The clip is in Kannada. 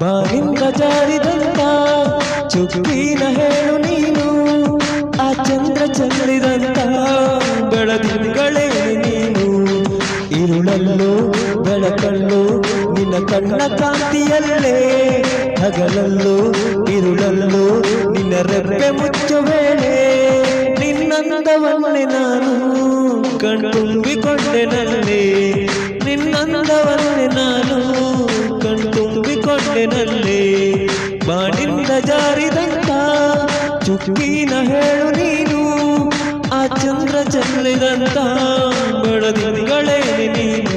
ಬಾನಿಂದ ಜಾರಿದಂತ ಚುಕ್ಕಿನ ಹೇಳು ನೀನು, ಆ ಚಂದ್ರ ಚೆಲ್ಲಿದಂತ ಬೆಳದಿಂಗಳೇ ನೀನು. ಇರುಳಲ್ಲೋ ಬೆಳಕಲ್ಲೋ ನಿನ್ನ ಕಣ್ಣ ಕಾಂತಿಯಲ್ಲೇ, ಹಗಲಲ್ಲೋ ಇರುಳಲ್ಲೋ ನಿನ್ನ ರೆಪ್ಪೆ ಮುಚ್ಚುವೇಳೆ. ನಿನ್ನಂದವನ್ನೇ ನಾನು ಕಣ್ತುಂಬಿಕೊಂಡೆನಲ್ಲೇ, ನಿನ್ನಂದವನ್ನೇ ನಾನು ಕಣ್ತುಂಬಿಕೊಂಡೆನಲ್ಲೇ. ಬಾನಿಂದ ಜಾರಿದಂತ ಚುಕ್ಕಿನ ಹೇಳು ನೀನು, ಆ ಚಂದ್ರ ಚೆಲ್ಲಿದಂತ ಬೆಳದಿಂಗಳೇ ನೀನು.